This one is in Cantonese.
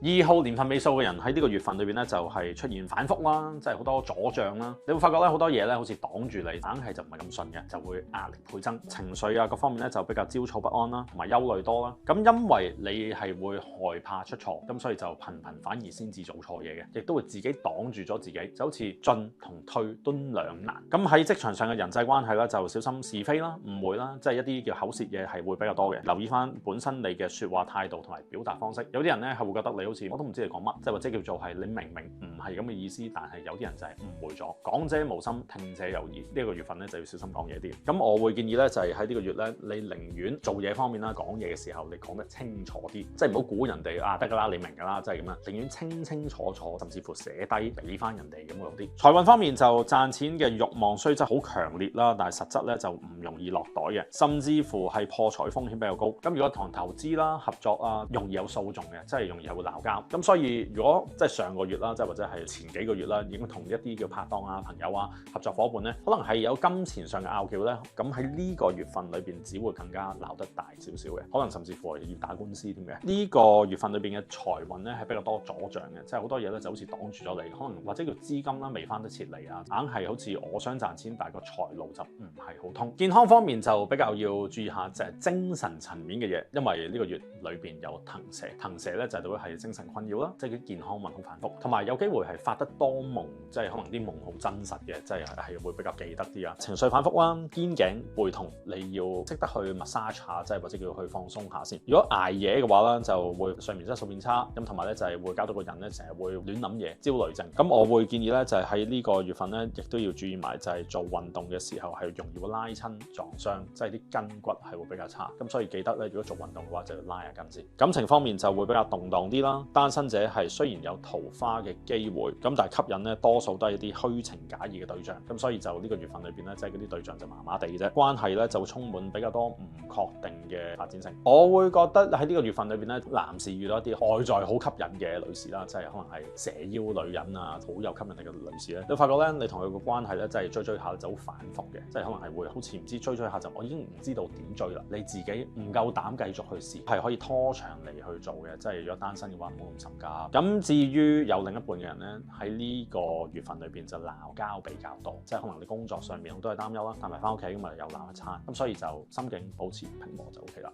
2號年份尾數嘅人喺呢個月份裏邊咧，就係出現反覆啦，即係好多阻障啦。你會發覺咧，好多嘢咧好似擋住你，硬係就唔係咁順嘅，就會壓力倍增，情緒啊各方面咧就比較焦躁不安啦，同埋憂慮多啦。咁因為你係會害怕出錯，咁所以就頻繁而先至做錯嘢嘅，亦都會自己擋住咗自己，就好似進同退都兩難。咁喺職場上嘅人際關係咧，就小心是非啦、誤會啦，即係一啲叫口舌嘢係會比較多嘅。留意翻本身你嘅説話態度同埋表達方式。有啲人咧係會覺得你好似我都唔知你講乜，即係或者叫做係你明明唔係咁嘅意思，但係有啲人就係誤會咗。講者無心，聽者有意。呢個月份咧就要小心講嘢啲。咁我會建議咧就係喺呢個月咧，你寧願做嘢方面啦，講嘢嘅時候你講得清楚啲，即係唔好估人哋啊得㗎啦，你明㗎啦，即係咁樣。寧願清楚，甚至乎寫低俾翻人哋咁嗰啲。財運方面就賺錢嘅慾望雖則好強烈啦，但係實質咧就唔容易落袋嘅，甚至乎係破財風險比較高。咁如果同人投資啦、合作啊，容易有訴訟嘅，即係容易有會鬧交。咁所以如果即係上個月啦，即係或者係前幾個月啦，已經同一啲叫拍檔啊、朋友啊、合作夥伴咧，可能係有金錢上嘅拗撬咧，咁喺呢個月份裏邊只會更加鬧得大少少嘅，可能甚至乎係要打官司添嘅。呢個月份裏邊嘅財運咧係比較多阻障嘅，即係好多嘢咧就好似擋住咗你，可能或者叫資金啦未翻得切嚟啊，硬係好似我想賺錢，但係個財路就唔係好通。健康方面就比較要注意下，就係精神層面嘅嘢，因為呢個月裏邊有騰蛇，騰蛇咧就係會係精神困擾啦，即係啲健康運好反覆，同埋有機會係發得多夢，即係可能啲夢好真實嘅，即係會比較記得啲啊。情緒反覆啦，肩頸背痛，你要識得去 massage 下，即係或者叫去放鬆下先。如果捱夜嘅話咧，就會睡眠質素變差，咁同埋咧就係會搞到個人咧成日會亂諗嘢，焦慮症。咁我會建議咧就係喺呢個月份咧，亦都要注意埋就係做運動嘅時候係容易會拉親撞傷，即係啲筋骨係會比較差。咁所以記得咧，如果做運動嘅話就要拉下筋先。感情方面就會比較動盪啲啦，單身者係雖然有桃花嘅機會，咁但係吸引咧多數都係一啲虛情假意嘅對象。咁所以就呢個月份裏邊咧，即係嗰啲對象就麻麻地嘅啫，關係咧就會充滿比較多唔確定嘅發展性。我會覺得喺呢個月份裏邊咧，男士遇到一啲外在好吸引嘅女士啦，即係可能係蛇腰女人啊，好有吸引力嘅女士咧，你發覺咧你同佢個關係咧，即係追下就好反覆嘅，即係可能係會好似唔知追下就我已經唔知道點追啦，你自己唔夠膽繼續去試，係可以拖長嚟去做嘅，即係如果單身嘅話唔好咁心急。咁至於有另一半嘅人咧，喺呢個月份裏邊就鬧交比較多，即係可能你工作上面好多係擔憂啦，但係翻屋企咁咪又鬧一餐，咁所以就心境保持平和就 OK 啦。